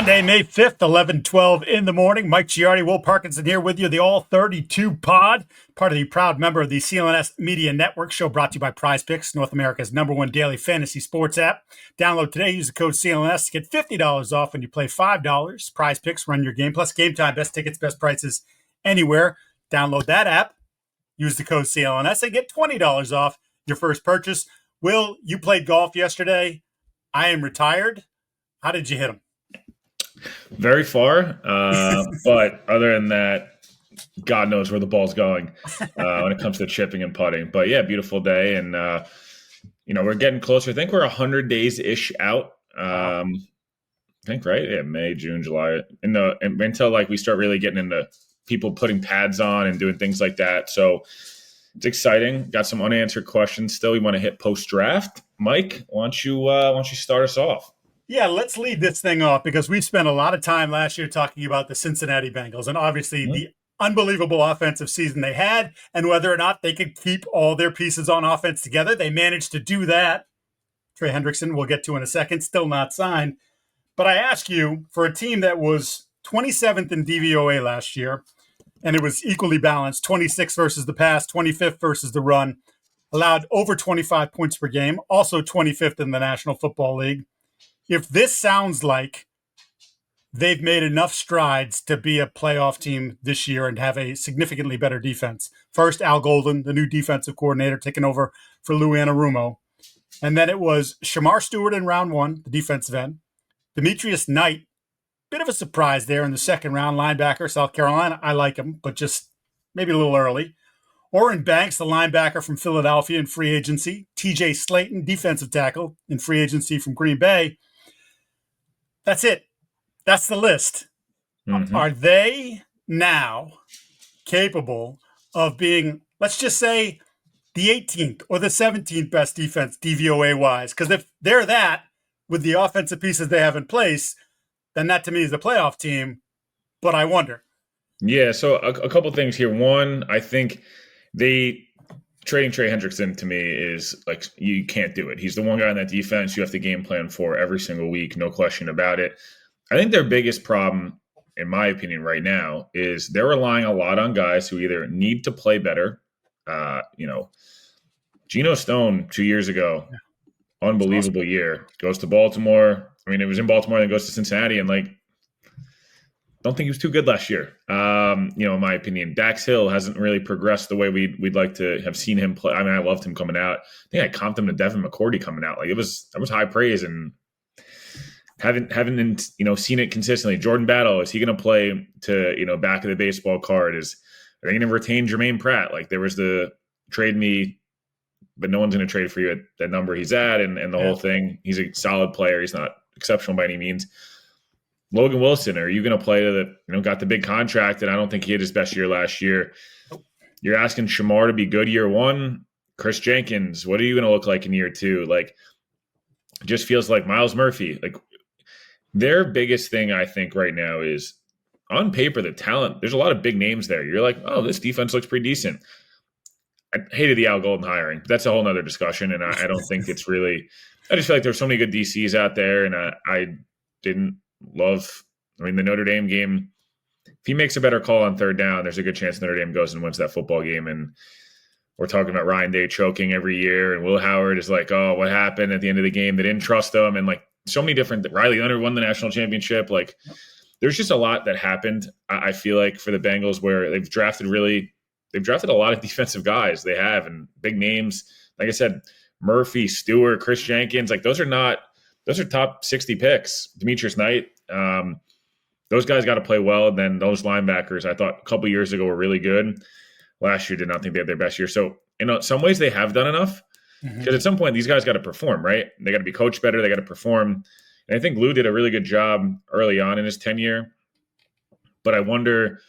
Monday, May 5th, 11:12 in the morning. Mike Giardi, Will Parkinson here with you, the All 32 Pod, part of the proud member of the CLNS Media Network. Show brought to you by Prizepicks, North America's #1 daily fantasy sports app. Download today, use the code CLNS to get $50 off when you play $5. Prizepicks, run your game, plus Gametime, best tickets, best prices anywhere. Download that app, use the code CLNS, and get $20 off your first purchase. Will, you played golf yesterday. I am retired. How did you hit them? Very far, but other than that, God knows where the ball's going when it comes to chipping and putting. But yeah, beautiful day, and we're getting closer. I think we're 100 days-ish out. I think, right? Yeah, May, June, July, until like we start really getting into people putting pads on and doing things like that. So it's exciting. Got some unanswered questions still. We want to hit post-draft. Mike, why don't you start us off? Yeah, let's lead this thing off because we spent a lot of time last year talking about the Cincinnati Bengals and obviously the unbelievable offensive season they had and whether or not they could keep all their pieces on offense together. They managed to do that. Trey Hendrickson, we'll get to in a second, still not signed. But I ask you, for a team that was 27th in DVOA last year, and it was equally balanced, 26th versus the pass, 25th versus the run, allowed over 25 points per game, also 25th in the National Football League. If this sounds like they've made enough strides to be a playoff team this year and have a significantly better defense. First, Al Golden, the new defensive coordinator, taking over for Lou Anarumo. And then it was Shamar Stewart in round one, the defensive end. Demetrius Knight, bit of a surprise there in the second round, linebacker, South Carolina. I like him, but just maybe a little early. Oren Banks, the linebacker from Philadelphia in free agency. TJ Slayton, defensive tackle in free agency from Green Bay. That's it. That's the list. Mm-hmm. Are they now capable of being, let's just say, the 18th or the 17th best defense DVOA-wise? Because if they're that, with the offensive pieces they have in place, then that to me is a playoff team. But I wonder. Yeah, so a couple things here. One, I think trading Trey Hendrickson to me is like, you can't do it. He's the one guy in that defense you have to game plan for every single week, no question about it. I think their biggest problem, in my opinion, right now is they're relying a lot on guys who either need to play better. Geno Stone 2 years ago, unbelievable year, goes to Baltimore. I mean, it was in Baltimore, then goes to Cincinnati, and don't think he was too good last year. In my opinion, Dax Hill hasn't really progressed the way we'd like to have seen him play. I mean, I loved him coming out. I think I comped him to Devin McCourty coming out. That was high praise, and haven't seen it consistently. Jordan Battle, is he going to play to back of the baseball card? Are they going to retain Jermaine Pratt? There was the trade me, but no one's going to trade for you at that number he's at, and the whole thing. He's a solid player. He's not exceptional by any means. Logan Wilson, are you going to play to got the big contract, and I don't think he had his best year last year. You're asking Shamar to be good year one. Chris Jenkins, what are you going to look like in year two? It just feels like Miles Murphy. Their biggest thing, I think, right now is on paper, the talent. There's a lot of big names there. You're like, oh, this defense looks pretty decent. I hated the Al Golden hiring. But that's a whole nother discussion, and I don't think it's really – I just feel like there's so many good DCs out there, and I didn't love – the Notre Dame game, if he makes a better call on third down, there's a good chance Notre Dame goes and wins that football game. And we're talking about Ryan Day choking every year, and Will Howard is like, oh, what happened at the end of the game? They didn't trust him, and so many different – Riley Leonard won the national championship. There's just a lot that happened, I feel like, for the Bengals, where they've drafted a lot of defensive guys. They have, and big names. Like I said, Murphy, Stewart, Chris Jenkins, those are top 60 picks. Demetrius Knight, those guys got to play well. And then those linebackers, I thought a couple years ago were really good. Last year, did not think they had their best year. So, in some ways, they have done enough. Because at some point, these guys got to perform, right? They got to be coached better. They got to perform. And I think Lou did a really good job early on in his tenure. But I wonder,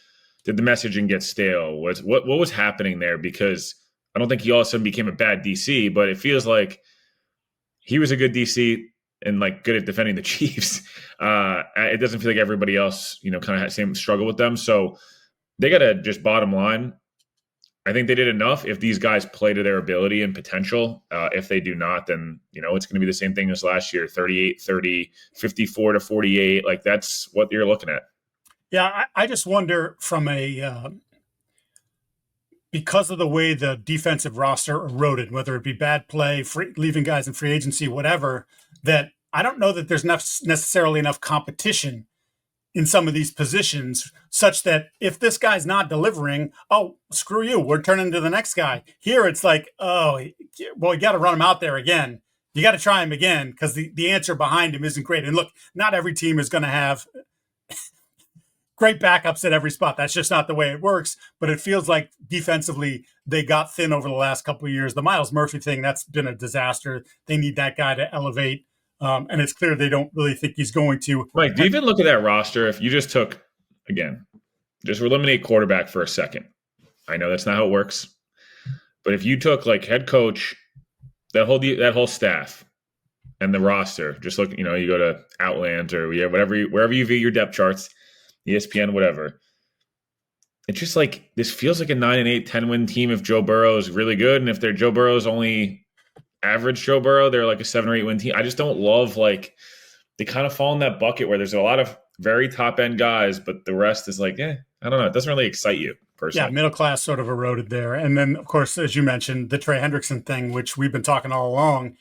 did the messaging get stale? What was happening there? Because I don't think he all of a sudden became a bad DC, but it feels like he was a good DC and good at defending the Chiefs. It doesn't feel like everybody else, kind of had the same struggle with them. So they got to just bottom line. I think they did enough. If these guys play to their ability and potential, if they do not, then, it's going to be the same thing as last year, 38-30, 54-48. Like, that's what you're looking at. Yeah, I just wonder from because of the way the defensive roster eroded, whether it be bad play, leaving guys in free agency, whatever, that I don't know that there's necessarily enough competition in some of these positions, such that if this guy's not delivering, oh, screw you, we're turning to the next guy. Here it's like, oh, well, you got to run him out there again. You got to try him again because the answer behind him isn't great. And look, not every team is going to have great backups at every spot. That's just not the way it works. But it feels like defensively they got thin over the last couple of years. The Miles Murphy thing, that's been a disaster. They need that guy to elevate. And it's clear they don't really think he's going to. Mike, do you even look at that roster? If you just took, again, just eliminate quarterback for a second. I know that's not how it works. But if you took like head coach, that whole staff and the roster, just look, you go to Outland or wherever you view your depth charts, ESPN, whatever. It's just like, this feels like a 9-8, 10-win team if Joe Burrow is really good. And if Joe Burrow's only average Joe Burrow, they're like a 7 or 8 win team. I just don't love, like, they kind of fall in that bucket where there's a lot of very top end guys, but the rest is like, I don't know. It doesn't really excite you personally. Yeah, middle class sort of eroded there. And then, of course, as you mentioned, the Trey Hendrickson thing, which we've been talking all along,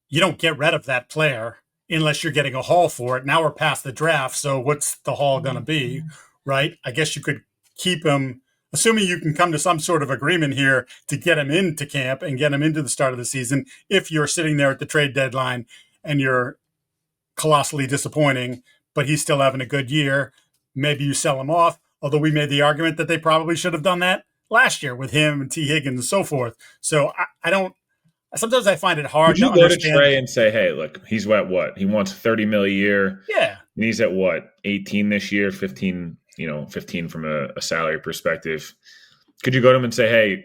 you don't get rid of that player unless you're getting a haul for it. Now we're past the draft, so what's the haul going to be, right? I guess you could keep him, assuming you can come to some sort of agreement here to get him into camp and get him into the start of the season. If you're sitting there at the trade deadline and you're colossally disappointing, but he's still having a good year, maybe you sell him off. Although we made the argument that they probably should have done that last year with him and T. Higgins and so forth. So I don't. Sometimes I find it hard to understand. Would you go to Trey and say, hey, look, he's at what? He wants $30 million a year. Yeah. And he's at what? 18 this year, 15, 15 from a salary perspective. Could you go to him and say, hey,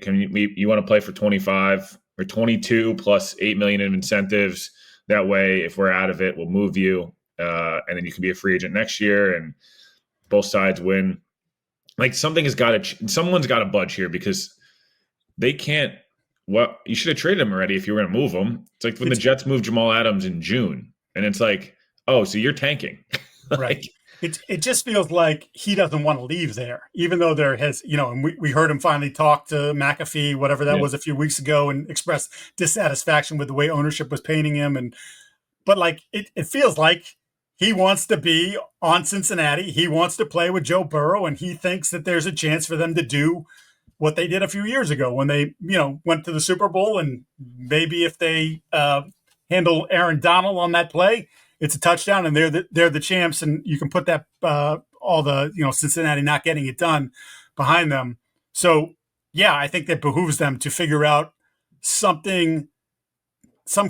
you want to play for 25 or 22 plus $8 million in incentives? That way, if we're out of it, we'll move you. And then you can be a free agent next year and both sides win. Like, someone's got to budge here because they can't. Well, you should have traded him already if you were going to move him. It's like when the Jets moved Jamal Adams in June, and it's like, oh, so you're tanking. Right. It just feels like he doesn't want to leave there, even though there has, and we heard him finally talk to McAfee, whatever that was a few weeks ago, and express dissatisfaction with the way ownership was painting him. But like, it feels like he wants to be on Cincinnati. He wants to play with Joe Burrow, and he thinks that there's a chance for them to do what they did a few years ago when they, went to the Super Bowl. And maybe if they handle Aaron Donald on that play, it's a touchdown and they're the champs. And you can put that all the, Cincinnati not getting it done behind them. So, yeah, I think that behooves them to figure out some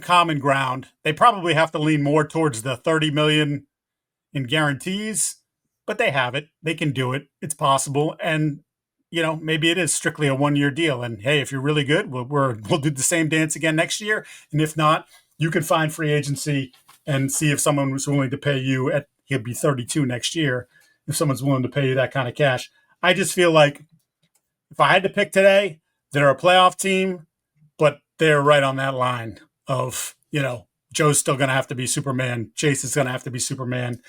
common ground. They probably have to lean more towards the $30 million in guarantees, but they have it. They can do it. It's possible. And, maybe it is strictly a 1-year deal. And hey, if you're really good, we'll do the same dance again next year. And if not, you can find free agency and see if someone was willing to pay you he'll be 32 next year. If someone's willing to pay you that kind of cash, I just feel like if I had to pick today, they're a playoff team, but they're right on that line of, Joe's still going to have to be Superman. Chase is going to have to be Superman.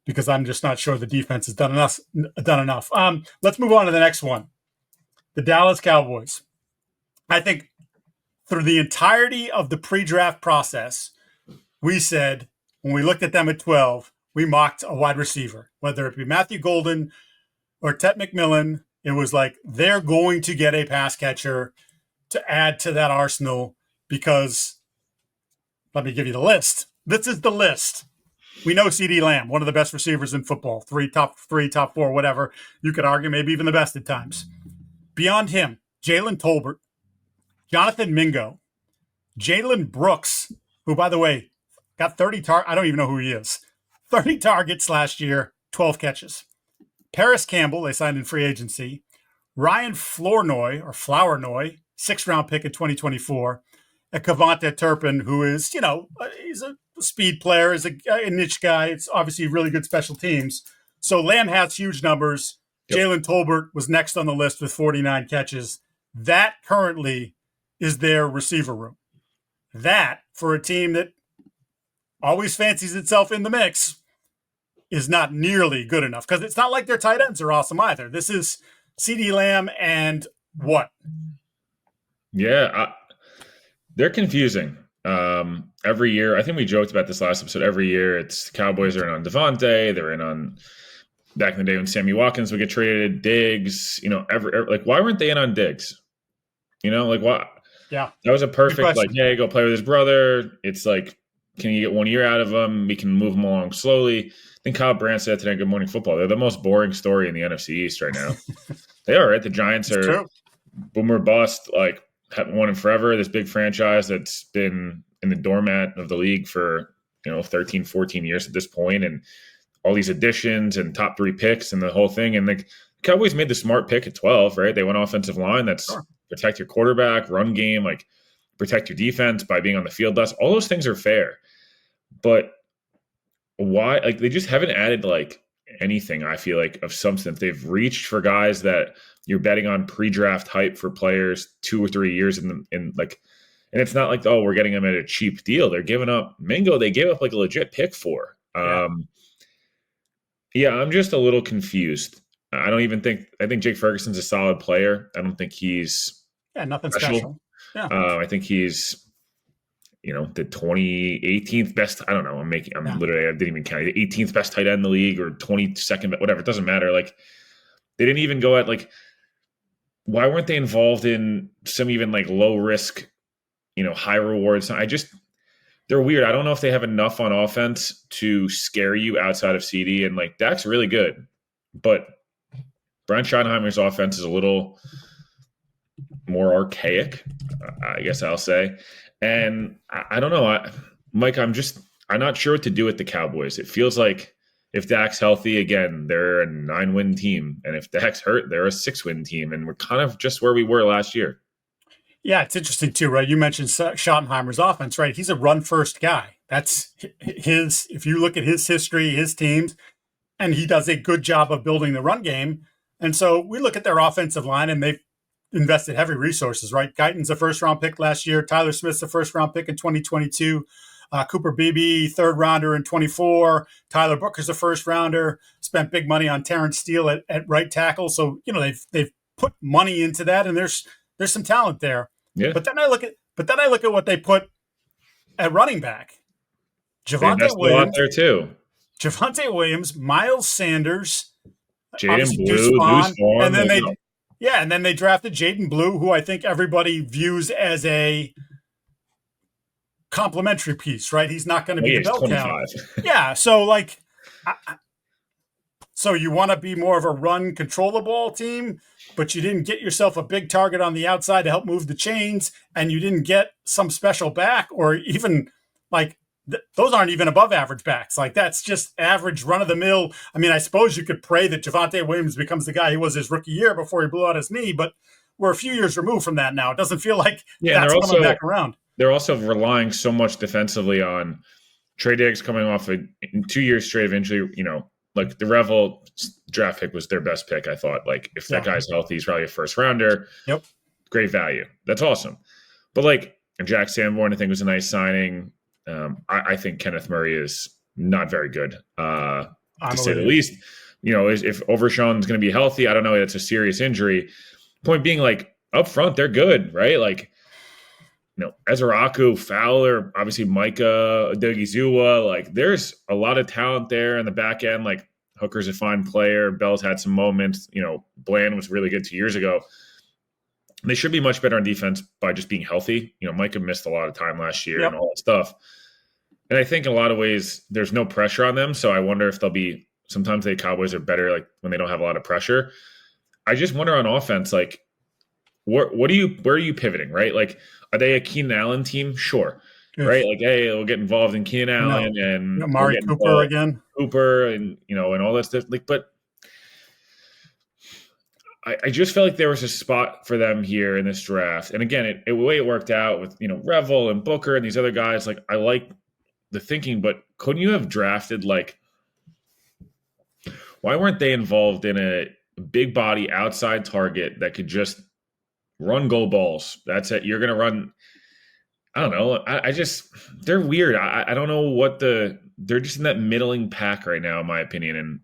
Because I'm just not sure the defense has done enough. Let's move on to the next one. The Dallas Cowboys. I think through the entirety of the pre-draft process, we said, when we looked at them at 12, we mocked a wide receiver, whether it be Matthew Golden or Tet McMillan. It was like, they're going to get a pass catcher to add to that arsenal because, let me give you the list. This is the list. We know CeeDee Lamb, one of the best receivers in football, top four, whatever. You could argue maybe even the best at times. Beyond him, Jalen Tolbert, Jonathan Mingo, Jalen Brooks, who, by the way, got 30 targets. I don't even know who he is. 30 targets last year, 12 catches. Paris Campbell, they signed in free agency. Ryan Flournoy, 6th-round pick in 2024. And Kavonte Turpin, who is, he's a speed player, is a niche guy. It's obviously really good special teams. So Lamb has huge numbers. Yep. Jalen Tolbert was next on the list with 49 catches. That currently is their receiver room. That, for a team that always fancies itself in the mix, is not nearly good enough, because it's not like their tight ends are awesome either. This is CeeDee Lamb and what? Yeah, they're confusing. Every year, I think we joked about this last episode. Every year, it's Cowboys are in on Devontae. They're in on back in the day when Sammy Watkins would get traded. Diggs, like why weren't they in on Diggs? Like what? Yeah, that was a perfect like, hey, go play with his brother. It's like, can you get 1 year out of him? We can move him along slowly. I think Kyle Brandt said today, Good Morning Football, they're the most boring story in the NFC East right now. They are, right? The Giants are true. Boomer bust, like haven't won in forever. This big franchise that's been in the doormat of the league for 13, 14 years at this point, and all these additions and top 3 picks and the whole thing. And the Cowboys made the smart pick at 12, right? They went offensive line. That's sure. Protect your quarterback, run game, like protect your defense by being on the field less. All those things are fair. But why? Like they just haven't added like anything, I feel like, of substance. They've reached for guys that you're betting on pre-draft hype for players 2 or 3 years and it's not like, oh, we're getting them at a cheap deal. They're giving up Mingo. They gave up like a legit pick for. Yeah, I'm just a little confused. I think Jake Ferguson's a solid player. I don't think he's nothing special. Yeah. I think he's the 18th best. I don't know. Literally, I didn't even count. The 18th best tight end in the league or 22nd, whatever. It doesn't matter. Like they didn't even go at like, why weren't they involved in some even like low risk, high rewards? They're weird. I don't know if they have enough on offense to scare you outside of CD, and like Dak's really good, but Brian Schottenheimer's offense is a little more archaic, I guess I'll say. And I don't know, Mike, I'm not sure what to do with the Cowboys. It feels like if Dak's healthy, again, they're a 9-win team. And if Dak's hurt, they're a 6-win team. And we're kind of just where we were last year. Yeah, it's interesting too, right? You mentioned Schottenheimer's offense, right? He's a run-first guy. That's his, if you look at his history, his teams, and he does a good job of building the run game. And so we look at their offensive line, and they've invested heavy resources, right? Guyton's a first-round pick last year. Tyler Smith's a first-round pick in 2022. Cooper Beebe, third-rounder in 24. Tyler Booker's a first-rounder. Spent big money on Terrence Steele at right tackle. So, they've put money into that, and there's some talent there. Yeah. But then I look at what they put at running back. Javonte Williams there too. Javonte Williams, Miles Sanders, Jaden Blue, and then they drafted Jaden Blue, who I think everybody views as a complimentary piece, right? He's not going to be the bell cow. Yeah, so so you want to be more of a run control the ball team, but you didn't get yourself a big target on the outside to help move the chains, and you didn't get some special back, or even those aren't even above average backs. Like that's just average run of the mill. I mean, I suppose you could pray that Javonte Williams becomes the guy he was his rookie year before he blew out his knee, but we're a few years removed from that now. It doesn't feel like that's coming back around. They're also relying so much defensively on Trey Diggs coming off 2 years straight of injury. Like the Revel draft pick was their best pick, I thought. Like if that guy's healthy, he's probably a first rounder. Yep. Great value. That's awesome. But Jack Sanborn, I think, was a nice signing. I think Kenneth Murray is not very good, to say the least. If Overshawn's going to be healthy, I don't know. It's a serious injury. Point being, up front, they're good, right? Ezra Fowler, obviously Micah, Odighizuwa. There's a lot of talent there in the back end. Hooker's a fine player. Bell's had some moments. Bland was really good 2 years ago. They should be much better on defense by just being healthy. Micah missed a lot of time last year and all that stuff. And I think in a lot of ways there's no pressure on them. So I wonder if sometimes the Cowboys are better when they don't have a lot of pressure. I just wonder on offense, where are you pivoting, right? Are they a Keenan Allen team? Sure. Yes. Right? Hey, we'll get involved in Keenan Allen and Amari Cooper again. Cooper and all that stuff. But I just felt like there was a spot for them here in this draft. And again, the way it worked out with, Revel and Booker and these other guys, I like the thinking, but couldn't you have drafted, why weren't they involved in a big body outside target that could just run goal balls. That's it. You're going to run. I don't know. I just, they're weird. I don't know they're just in that middling pack right now, in my opinion. And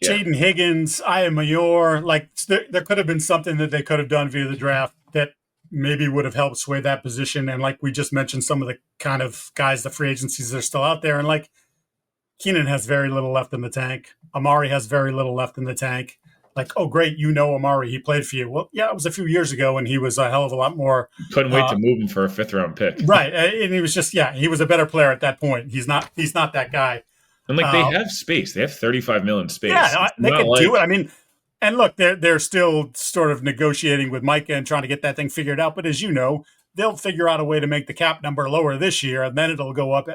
yeah. Jaden Higgins, Aya Mayor, like there could have been something that they could have done via the draft that maybe would have helped sway that position. And like we just mentioned, some of the kind of guys, the free agencies that are still out there. And like Keenan has very little left in the tank. Amari has very little left in the tank. Like, oh, great, Amari. He played for you. Well, yeah, it was a few years ago, and he was a hell of a lot more. Couldn't wait to move him for a 5th-round pick. Right, and he was just, he was a better player at that point. He's not that guy. And, like, they have space. They have $35 million space. Yeah, they can do it. I mean, and look, they're still sort of negotiating with Micah and trying to get that thing figured out. But as you know, they'll figure out a way to make the cap number lower this year, and then it'll go up,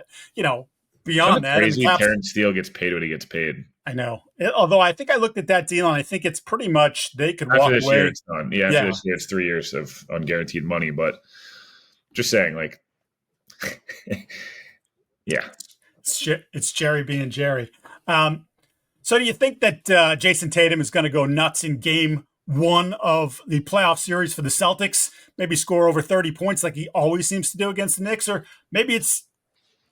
beyond that. Crazy, Terrence Steele gets paid what he gets paid. I know. Although I think I looked at that deal, and I think it's pretty much they could walk away. After this year, it's done. Yeah, after this year, it's 3 years of unguaranteed money. But just saying, like, yeah. It's Jerry being Jerry. So do you think that Jason Tatum is going to go nuts in game 1 of the playoff series for the Celtics? Maybe score over 30 points like he always seems to do against the Knicks? Or maybe it's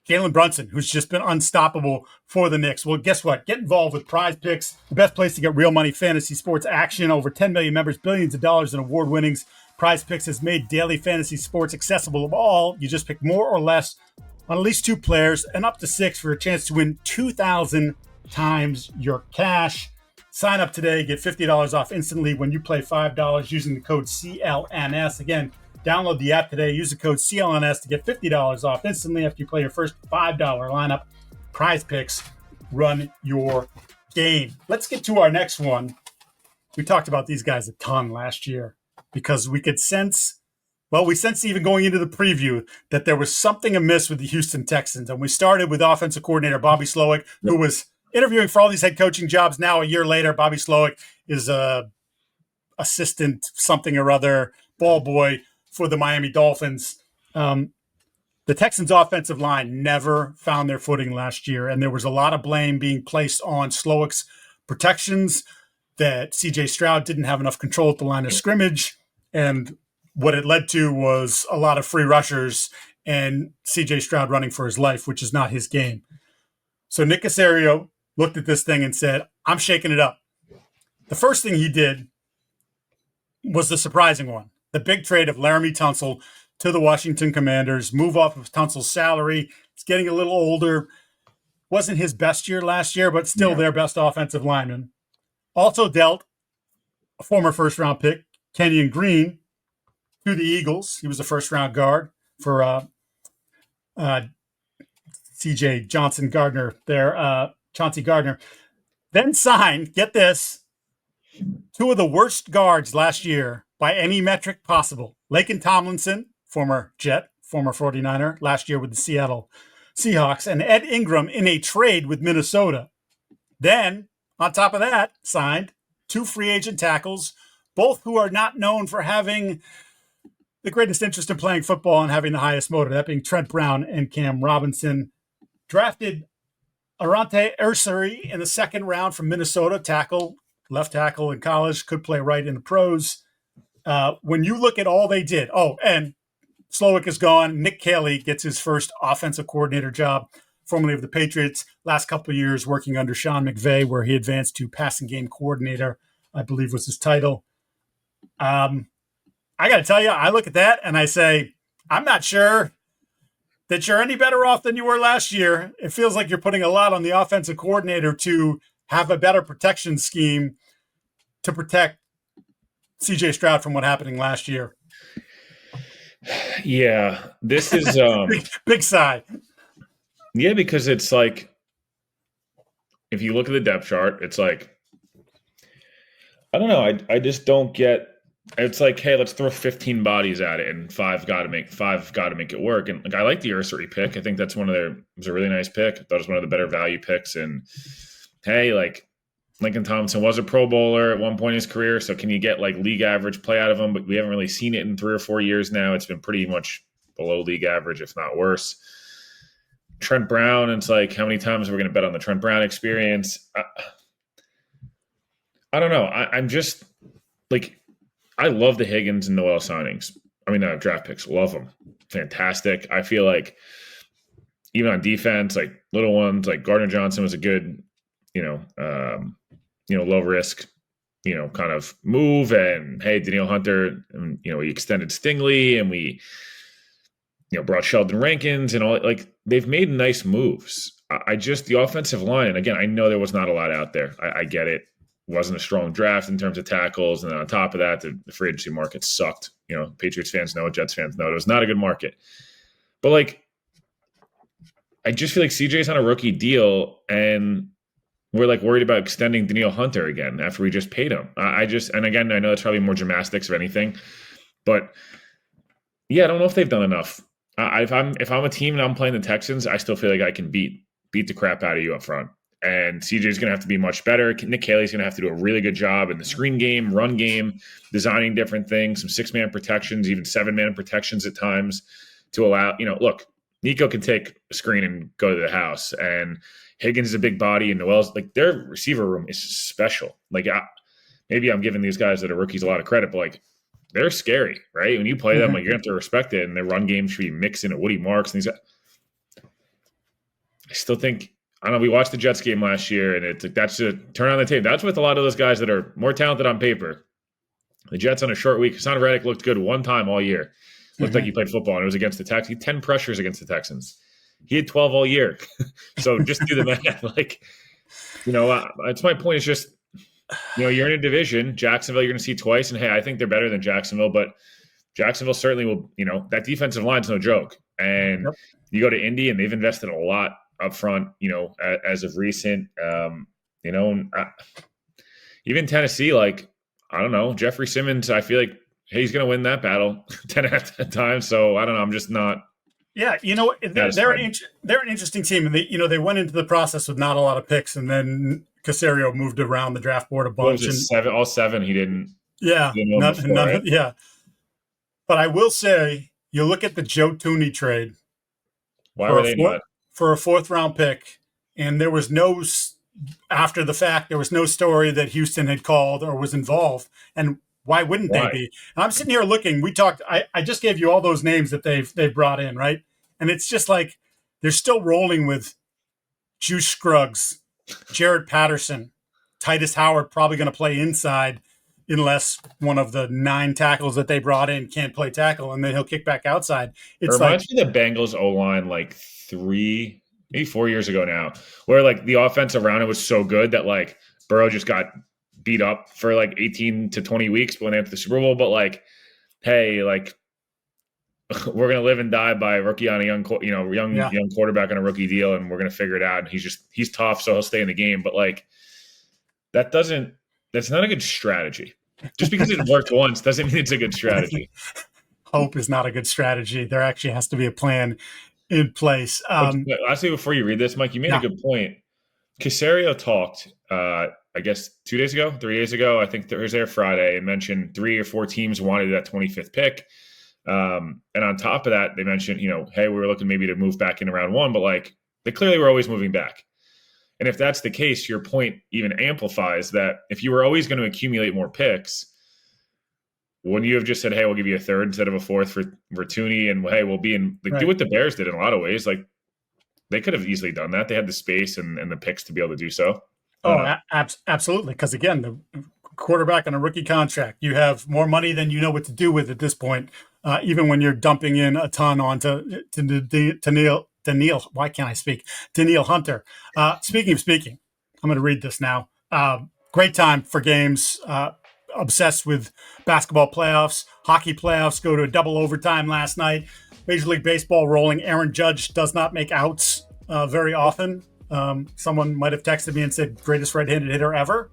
Jalen Brunson, who's just been unstoppable for the Knicks. Well, guess what? Get involved with Prizepicks, the best place to get real money fantasy sports action. Over 10 million members, billions of dollars in award winnings. Prizepicks has made daily fantasy sports accessible to all. You just pick more or less on at least 2 players and up to 6 for a chance to win 2,000 times your cash. Sign up today. Get $50 off instantly when you play $5 using the code CLNS. Again, download the app today. Use the code CLNS to get $50 off instantly after you play your first $5 lineup. Prizepicks, run your game. Let's get to our next one. We talked about these guys a ton last year because we could sense, we sensed even going into the preview that there was something amiss with the Houston Texans. And we started with offensive coordinator Bobby Slowick, who was interviewing for all these head coaching jobs. Now, a year later, Bobby Slowick is a assistant something or other, ball boy for the Miami Dolphins. The Texans' offensive line never found their footing last year, and there was a lot of blame being placed on Slowick's protections, that C.J. Stroud didn't have enough control at the line of scrimmage, and what it led to was a lot of free rushers and C.J. Stroud running for his life, which is not his game. So Nick Caserio looked at this thing and said, I'm shaking it up. The first thing he did was the surprising one. The big trade of Laramie Tunsil to the Washington Commanders, move off of Tunsil's salary. He's getting a little older. Wasn't his best year last year, but still their best offensive lineman. Also dealt a former first-round pick, Kenyon Green, to the Eagles. He was a first-round guard for C.J. Johnson Gardner there, Chauncey Gardner. Then signed, get this, 2 of the worst guards last year by any metric possible. Laken Tomlinson, former Jet, former 49er, last year with the Seattle Seahawks, and Ed Ingram in a trade with Minnesota. Then, on top of that, signed 2 free agent tackles, both who are not known for having the greatest interest in playing football and having the highest motor, that being Trent Brown and Cam Robinson. Drafted Arante Ursary in the 2nd round from Minnesota, tackle, left tackle in college, could play right in the pros. When you look at all they did, and Slowick is gone. Nick Caley gets his first offensive coordinator job, formerly of the Patriots, last couple of years working under Sean McVay, where he advanced to passing game coordinator, I believe was his title. I got to tell you, I look at that and I say, I'm not sure that you're any better off than you were last year. It feels like you're putting a lot on the offensive coordinator to have a better protection scheme to protect C.J. Stroud from what happened last year. Yeah, this is big sigh. Yeah, because it's like, if you look at the depth chart, it's like, I don't know. I just don't get. It's like, hey, let's throw 15 bodies at it, and 5 got to make it work. And like, I like the Ursary pick. I think that's it was a really nice pick. I thought it was one of the better value picks. And hey, like, Lincoln Thompson was a Pro Bowler at one point in his career, so can you get like league average play out of him? But we haven't really seen it in 3 or 4 years now. It's been pretty much below league average, if not worse. Trent Brown, it's like, how many times are we going to bet on the Trent Brown experience? I don't know. I'm just like, I love the Higgins and Noel signings. I mean, draft picks, love them. Fantastic. I feel like even on defense, like little ones, like Gardner Johnson was a good, low risk, kind of move. And hey, Danielle Hunter, and, we extended Stingley and we, brought Sheldon Rankins and all. Like they've made nice moves. I just, the offensive line, and again, I know there was not a lot out there. I get it. Wasn't a strong draft in terms of tackles. And then on top of that, the free agency market sucked. Patriots fans know it, Jets fans know it. It was not a good market. But like, I just feel like CJ's on a rookie deal and we're like worried about extending Danielle Hunter again after we just paid him. And again, I know it's probably more gymnastics or anything, but yeah, I don't know if they've done enough. If I'm a team and I'm playing the Texans, I still feel like I can beat the crap out of you up front. And CJ's going to have to be much better. Nick Haley's going to have to do a really good job in the screen game, run game, designing different things, some 6-man protections, even 7-man protections at times to allow, look, Nico can take a screen and go to the house. And Higgins is a big body, and Noel's like their receiver room is special. Like maybe I'm giving these guys that are rookies a lot of credit, but like they're scary, right? When you play them, like you have to respect it. And their run game should be mixing at Woody Marks. And I still think, I don't know, we watched the Jets game last year, and it's like that's to turn on the tape. That's with a lot of those guys that are more talented on paper. The Jets on a short week, Hassan Reddick looked good one time all year. Looked like he played football, and it was against the Texans. He had 10 pressures against the Texans. He had 12 all year. So just do the math. Like, that's my point. It's just, you're in a division. Jacksonville, you're going to see twice. And, hey, I think they're better than Jacksonville. But Jacksonville certainly will, that defensive line's no joke. And you go to Indy, and they've invested a lot up front, as of recent. Even Tennessee, like, I don't know, Jeffrey Simmons, I feel like, hey, he's going to win that battle 10 at a time. So I don't know. I'm just not. Yeah, they're an interesting team, and they went into the process with not a lot of picks, and then Caserio moved around the draft board a bunch. All seven, he didn't. Yeah, right? Yeah. But I will say, you look at the Joe Thuney trade. Why were they not for a 4th-round pick? And there was no, after the fact, there was no story that Houston had called or was involved, and why wouldn't they be? And I'm sitting here looking. We talked. I just gave you all those names that they've brought in, right? And it's just like they're still rolling with Juice Scruggs, Jared Patterson, Titus Howard, probably going to play inside unless one of the 9 tackles that they brought in can't play tackle, and then he'll kick back outside. It reminds me of the Bengals O-line like 3, maybe 4 years ago now, where like the offense around it was so good that like Burrow just got beat up for like 18 to 20 weeks when they went to the Super Bowl. But like, hey, like we're going to live and die by a rookie on a young quarterback on a rookie deal. And we're going to figure it out. And he's tough. So he'll stay in the game. But like, that's not a good strategy. Just because it worked once doesn't mean it's a good strategy. Hope is not a good strategy. There actually has to be a plan in place. Lastly, before you read this, Mike, you made a good point. Caserio talked, I guess 3 days ago, I think Thursday or Friday, and mentioned 3 or 4 teams wanted that 25th pick. And on top of that, they mentioned, hey, we were looking maybe to move back in round 1, but like they clearly were always moving back. And if that's the case, your point even amplifies that if you were always going to accumulate more picks, wouldn't you have just said, hey, we'll give you a 3rd instead of a 4th for Tooney, and hey, we'll be in do what the Bears did in a lot of ways. Like they could have easily done that. They had the space and the picks to be able to do so. Absolutely. Because again, the quarterback on a rookie contract, you have more money than you know what to do with at this point. Even when you're dumping in a ton onto Danielle. Why can't I speak? Danielle Hunter. Speaking, I'm going to read this now. Great time for games. Obsessed with basketball playoffs, hockey playoffs. Go to a double overtime last night. Major League Baseball rolling. Aaron Judge does not make outs very often. Someone might have texted me and said, greatest right-handed hitter ever.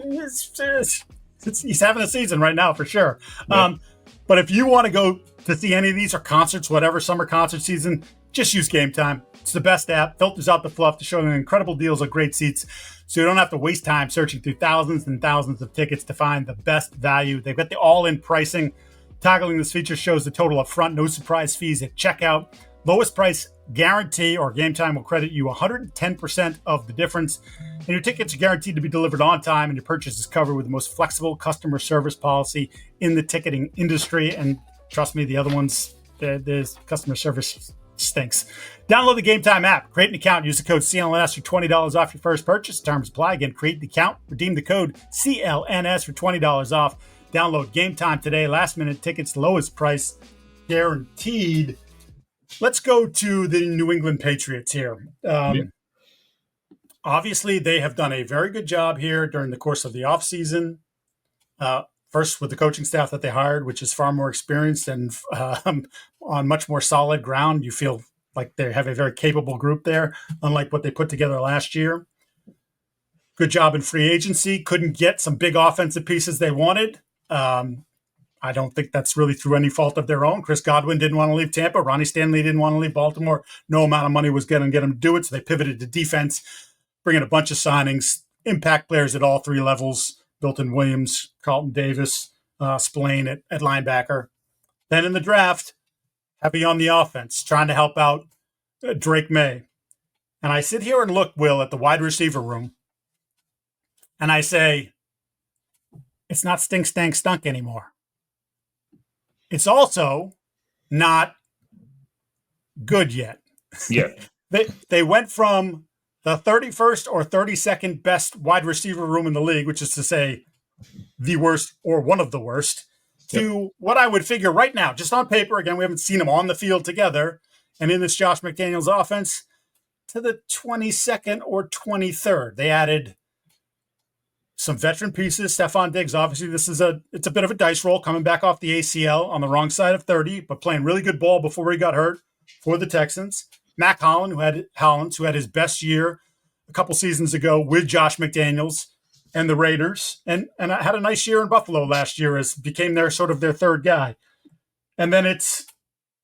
He's having a season right now for sure. Yeah. But if you want to go to see any of these or concerts, whatever, summer concert season, just use Gametime. It's the best app. Filters out the fluff to show you incredible deals of great seats, so you don't have to waste time searching through thousands and thousands of tickets to find the best value. They've got the all-in pricing. Toggling this feature shows the total up front, no surprise fees at checkout. Lowest price guarantee, or Gametime will credit you 110% of the difference. And your tickets are guaranteed to be delivered on time, and your purchase is covered with the most flexible customer service policy in the ticketing industry. And trust me, the other ones, the customer service stinks. Download the Gametime app, create an account, use the code CLNS for $20 off your first purchase. Terms apply. Again, create the account, redeem the code CLNS for $20 off. Download Gametime today. Last minute tickets, lowest price guaranteed. Let's go to the New England Patriots here. Obviously, they have done a very good job here during the course of the offseason. First, with the coaching staff that they hired, which is far more experienced and on much more solid ground. You feel like they have a very capable group there, unlike what they put together last year. Good job in free agency. Couldn't get some big offensive pieces they wanted. I don't think that's really through any fault of their own. Chris Godwin didn't want to leave Tampa. Ronnie Stanley didn't want to leave Baltimore. No amount of money was going to get him to do it, so they pivoted to defense, bringing a bunch of signings, impact players at all three levels, Milton Williams, Carlton Davis, Spillane at linebacker. Then in the draft, heavy on the offense, trying to help out Drake May. And I sit here and look, Will, at the wide receiver room, and I say, it's not stink, stank, stunk anymore. It's also not good yet. Yeah. They went from the 31st or 32nd best wide receiver room in the league, which is to say the worst or one of the worst, to what I would figure right now, just on paper, again, we haven't seen them on the field together, and in this Josh McDaniels offense, to the 22nd or 23rd. They added some veteran pieces. Stephon Diggs, obviously, it's a bit of a dice roll coming back off the ACL on the wrong side of 30, but playing really good ball before he got hurt for the Texans. Mac Hollins, who had his best year a couple seasons ago with Josh McDaniels and the Raiders, and had a nice year in Buffalo last year as became their third guy. And then it's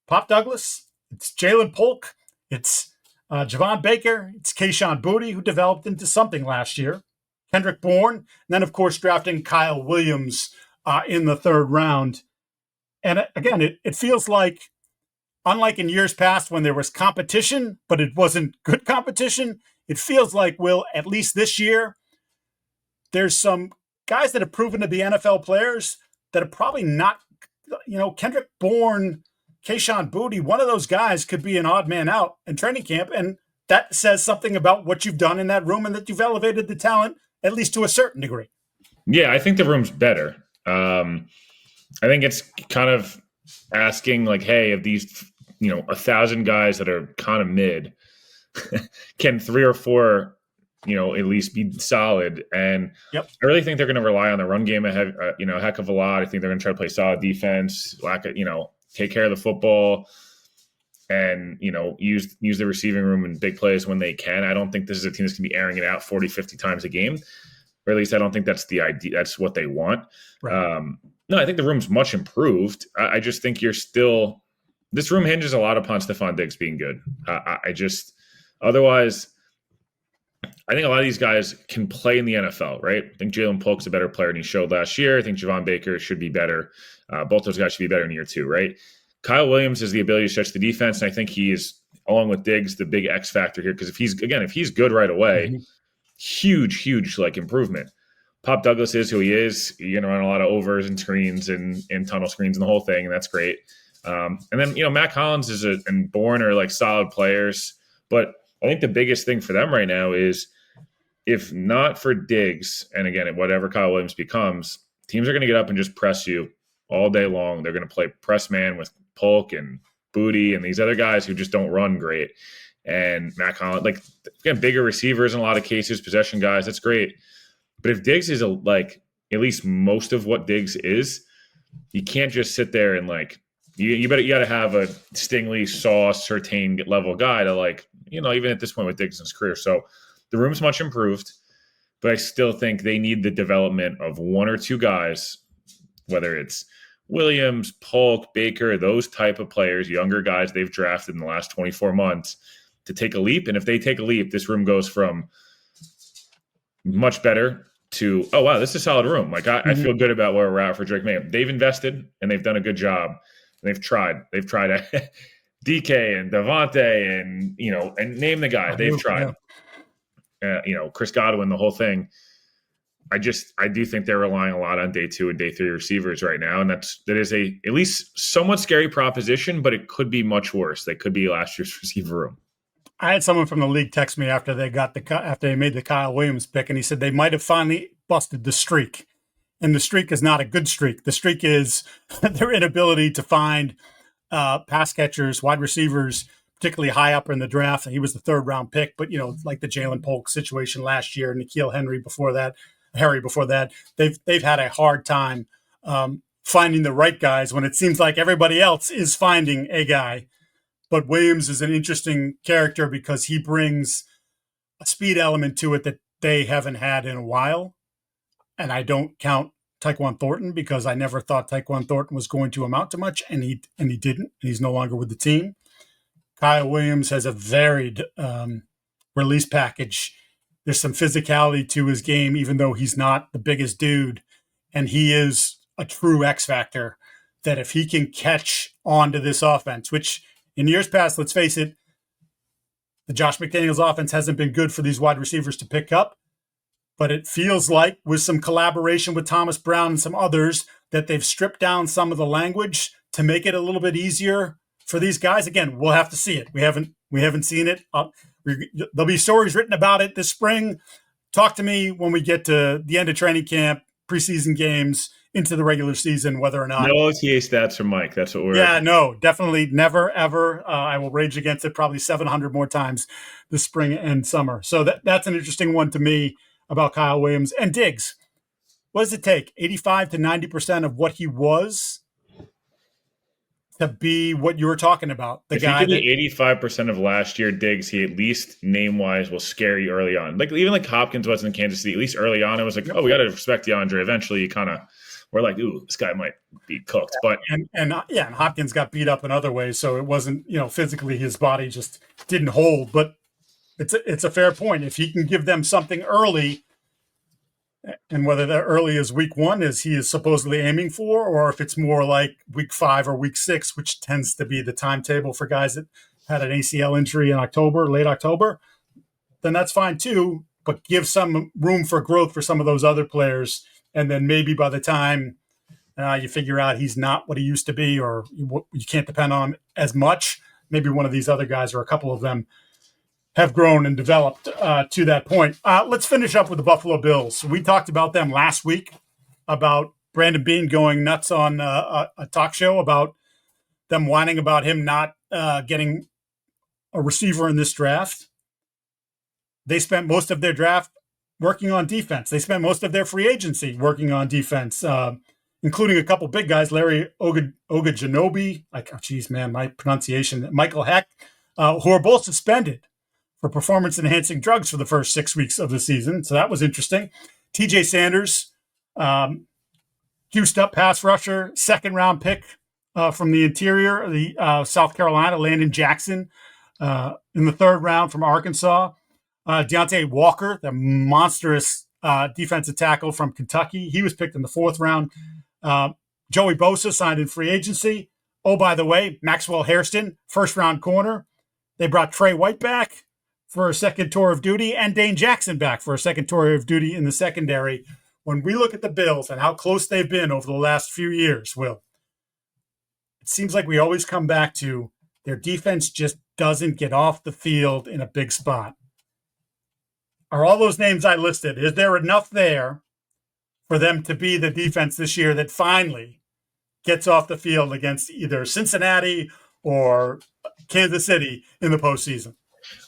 Pop Douglas, it's Jalen Polk, it's Javon Baker, it's Kayshon Boutte, who developed into something last year. Kendrick Bourne, and then, of course, drafting Kyle Williams in the third round. And again, it feels like, unlike in years past when there was competition, but it wasn't good competition, it feels like, Will, at least this year, there's some guys that have proven to be NFL players that are probably not, Kendrick Bourne, Kayshon Boutte, one of those guys could be an odd man out in training camp. And that says something about what you've done in that room and that you've elevated the talent, at least to a certain degree. Yeah, I think the room's better. I think it's kind of asking, like, hey, of these, 1,000 guys that are kind of mid, can 3 or 4, at least be solid? And I really think they're going to rely on the run game a heck of a lot. I think they're going to try to play solid defense, take care of the football, and use the receiving room in big plays when they can. I don't think this is a team that's going to be airing it out 40, 50 times a game, or at least I don't think that's the idea. That's what they want. Right. No, I think the room's much improved. I just think this room hinges a lot upon Stephon Diggs being good. Otherwise, I think a lot of these guys can play in the NFL, right? I think Jalen Polk's a better player than he showed last year. I think Javon Baker should be better. Both those guys should be better in year 2, right? Kyle Williams has the ability to stretch the defense, and I think he is, along with Diggs, the big X factor here. Because if he's good right away, huge improvement. Pop Douglas is who he is. You're going to run a lot of overs and screens and tunnel screens and the whole thing, and that's great. And then Mac Hollins and Bourne are solid players, but I think the biggest thing for them right now is, if not for Diggs, and again, whatever Kyle Williams becomes, teams are going to get up and just press you all day long. They're going to play press man with Polk and Boutte and these other guys who just don't run great. And Mac Hollins, again, bigger receivers in a lot of cases, possession guys, that's great. But if Diggs is at least most of what Diggs is, you can't just sit there and you got to have a Stingley, Sauce, Surtain level guy to even at this point with Diggs' career. So the room's much improved, but I still think they need the development of 1 or 2 guys, whether it's Williams, Polk, Baker, those type of players, younger guys they've drafted in the last 24 months, to take a leap. And if they take a leap, this room goes from much better to, oh, wow, this is a solid room. I feel good about where we're at for Drake May. They've invested, and they've done a good job. And they've tried. DK and Devontae and, and name the guy. They've tried. Chris Godwin, the whole thing. I do think they're relying a lot on day 2 and day 3 receivers right now. And that is at least somewhat scary proposition, but it could be much worse. They could be last year's receiver room. I had someone from the league text me after they made the Kyle Williams pick, and he said they might have finally busted the streak. And the streak is not a good streak. The streak is their inability to find pass catchers, wide receivers, particularly high up in the draft. He was the 3rd round pick, but like the Jalen Polk situation last year, N'Keal Harry before that, they've had a hard time finding the right guys when it seems like everybody else is finding a guy. But Williams is an interesting character because he brings a speed element to it that they haven't had in a while. And I don't count Tyquan Thornton because I never thought Tyquan Thornton was going to amount to much, and he didn't. He's no longer with the team. Kyle Williams has a varied release package. There's some physicality to his game, even though he's not the biggest dude, and he is a true X factor that if he can catch onto this offense, which in years past, let's face it, the Josh McDaniels offense hasn't been good for these wide receivers to pick up. But it feels like with some collaboration with Thomas Brown and some others that they've stripped down some of the language to make it a little bit easier for these guys. Again, we'll have to see it. We haven't seen it. There'll be stories written about it this spring. Talk to me when we get to the end of training camp, preseason games, into the regular season, whether or not. No OTA stats from Mike. That's what we're. Yeah, no, definitely never, ever. I will rage against it probably 700 more times this spring and summer. So that's an interesting one to me about Kyle Williams and Diggs. What does it take? 85 to 90% of what he was to be what you were talking about. If he could be 85% of last year, Diggs, he at least name-wise will scare you early on. Even like Hopkins was in Kansas City, at least early on, it was like, we got to respect DeAndre. Eventually, you kind of were like, ooh, this guy might be cooked. But and Hopkins got beat up in other ways, so it wasn't, physically his body just didn't hold. But it's a fair point. If he can give them something early, and whether that early is week 1 as he is supposedly aiming for, or if it's more like week 5 or week 6, which tends to be the timetable for guys that had an ACL injury in late October, then that's fine too. But give some room for growth for some of those other players. And then maybe by the time you figure out he's not what he used to be, or you can't depend on him as much, maybe one of these other guys or a couple of them have grown and developed to that point. Let's finish up with the Buffalo Bills. We talked about them last week, about Brandon Beane going nuts on a talk show about them whining about him not getting a receiver in this draft. They spent most of their draft working on defense. They spent most of their free agency working on defense, including a couple big guys, Larry Ogunjobi, my pronunciation, Michael Heck, who are both suspended for performance-enhancing drugs for the first 6 weeks of the season. So that was interesting. TJ Sanders, juiced up pass rusher, 2nd-round pick from the interior, the South Carolina, Landon Jackson, in the 3rd round from Arkansas. Deontay Walker, the monstrous defensive tackle from Kentucky. He was picked in the 4th round. Joey Bosa signed in free agency. Oh, by the way, Maxwell Hairston, 1st-round corner. They brought Trey White back for a 2nd tour of duty, and Dane Jackson back for a 2nd tour of duty in the secondary. When we look at the Bills and how close they've been over the last few years, Will, it seems like we always come back to their defense just doesn't get off the field in a big spot. Are all those names I listed, is there enough there for them to be the defense this year that finally gets off the field against either Cincinnati or Kansas City in the postseason?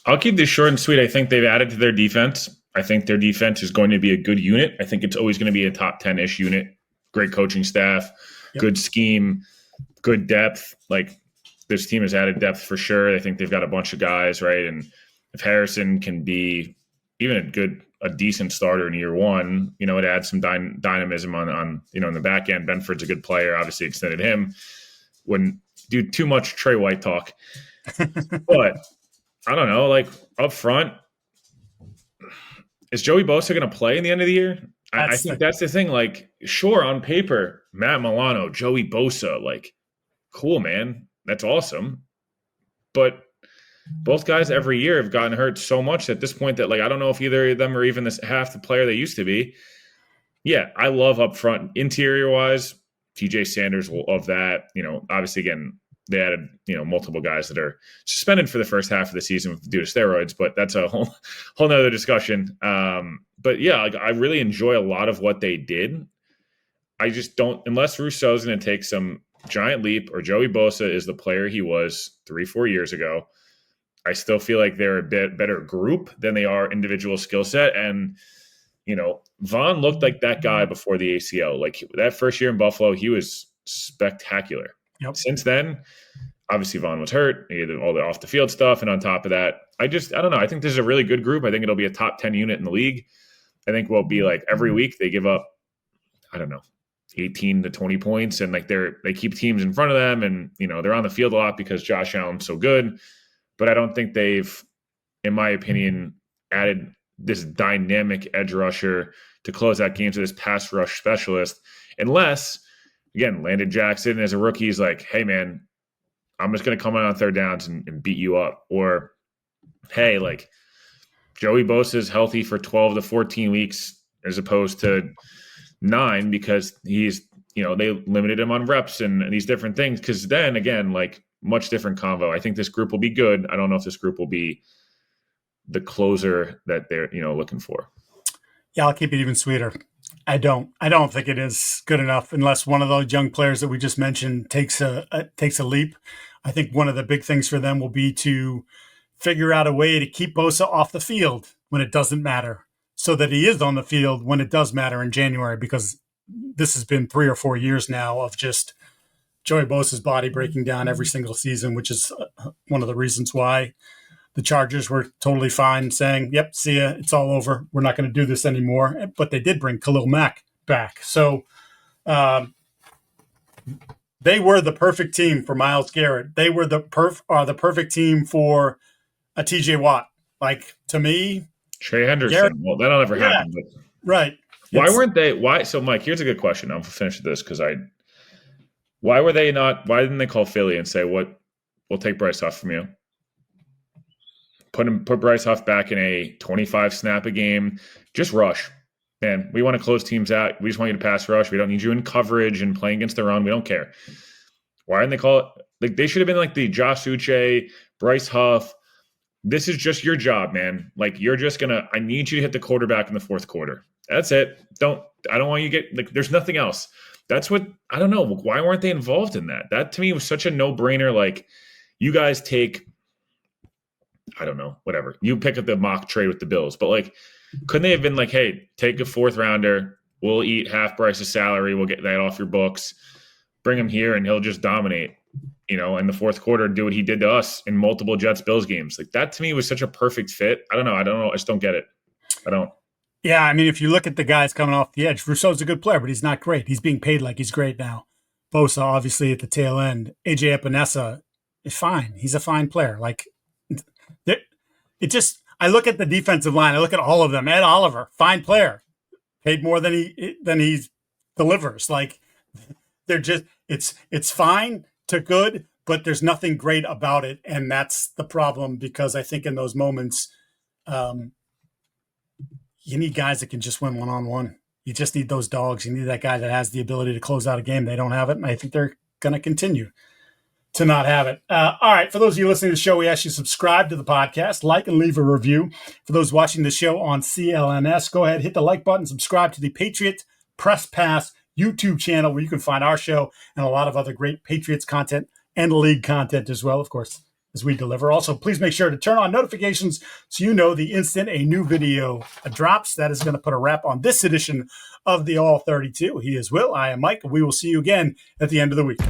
I'll keep this short and sweet. I think they've added to their defense. I think their defense is going to be a good unit. I think it's always going to be a top 10-ish unit. Great coaching staff, good scheme, good depth. Like, this team has added depth for sure. I think they've got a bunch of guys, right? And if Harrison can be even a decent starter in year 1, it adds some dynamism on in the back end. Benford's a good player. Obviously extended him. Wouldn't do too much Trey White talk. But I don't know, like up front, is Joey Bosa going to play in the end of the year? I think that's the thing. Like, sure, on paper, Matt Milano, Joey Bosa, like, cool, man. That's awesome. but both guys every year have gotten hurt so much at this point that, like, I don't know if either of them are even this half the player they used to be. Yeah, I love up front interior wise. TJ Sanders will of that. Obviously, again, they added multiple guys that are suspended for the first half of the season due to steroids, but that's a whole nother discussion. But yeah, like, I really enjoy a lot of what they did. I just don't, unless Rousseau's going to take some giant leap or Joey Bosa is the player he was 3-4 years ago. I still feel like they're a bit better group than they are individual skill set. And, Von looked like that guy before the ACL. Like, that first year in Buffalo, he was spectacular. Yep. Since then, obviously Von was hurt. He had all the off the field stuff. And on top of that, I don't know. I think this is a really good group. I think it'll be a top 10 unit in the league. I think we'll be like every week they give up, 18 to 20 points. And like they keep teams in front of them. And, they're on the field a lot because Josh Allen's so good. But I don't think they've, in my opinion, added this dynamic edge rusher to close out games with this pass rush specialist. Unless, again, Landon Jackson as a rookie is like, hey, man, I'm just going to come out on third downs and beat you up. Or, hey, like, Joey Bosa is healthy for 12 to 14 weeks as opposed to 9 because he's, they limited him on reps and these different things. Because then, again, like, much different convo. I think this group will be good. I don't know if this group will be the closer that they're, looking for. Yeah, I'll keep it even sweeter. I don't think it is good enough unless one of those young players that we just mentioned takes a leap. I think one of the big things for them will be to figure out a way to keep Bosa off the field when it doesn't matter, so that he is on the field when it does matter in January, because this has been 3 or 4 years now of just Joey Bosa's body breaking down every single season, which is one of the reasons why the Chargers were totally fine saying, yep, see ya, it's all over. We're not going to do this anymore. But they did bring Khalil Mack back. So they were the perfect team for Myles Garrett. They were the perfect team for a TJ Watt. Like, to me, Trey Henderson. Garrett, well, that'll never happen. But right. Why? So, Mike, here's a good question. I'll finish this because why didn't they call Philly and say, we'll take Bryce Huff from you? Put Bryce Huff back in a 25 snap a game. Just rush. Man, we want to close teams out. We just want you to pass rush. We don't need you in coverage and playing against the run. We don't care. Why didn't they call it? Like, they should have been like the Josh Uche, Bryce Huff. This is just your job, man. Like, I need you to hit the quarterback in the fourth quarter. That's it. I don't want you to get, like, there's nothing else. That's what, I don't know. Why weren't they involved in that? That to me was such a no-brainer. Like, you guys take, I don't know, whatever. You pick up the mock trade with the Bills. But, like, couldn't they have been like, hey, take a 4th rounder. We'll eat half Bryce's salary. We'll get that off your books. Bring him here, and he'll just dominate, in the fourth quarter, do what he did to us in multiple Jets-Bills games. Like, that to me was such a perfect fit. I don't know. I just don't get it. I don't. Yeah, I mean, if you look at the guys coming off the edge, Rousseau's a good player, but he's not great. He's being paid like he's great now. Bosa, obviously, at the tail end. AJ Epinesa is fine. He's a fine player. Like, I look at the defensive line. I look at all of them. Ed Oliver, fine player, paid more than he delivers. Like, they're just, it's fine to good, but there's nothing great about it, and that's the problem. Because I think in those moments, you need guys that can just win one-on-one. You just need those dogs. You need that guy that has the ability to close out a game. They don't have it, and I think they're going to continue to not have it. All right, for those of you listening to the show, we ask you to subscribe to the podcast, like and leave a review. For those watching the show on CLNS, go ahead, hit the like button, subscribe to the Patriots Press Pass YouTube channel, where you can find our show and a lot of other great Patriots content and league content as well, of course, as we deliver. Also, please make sure to turn on notifications so you know the instant a new video drops. That is going to put a wrap on this edition of the All 32. He is Will. I am Mike. We will see you again at the end of the week.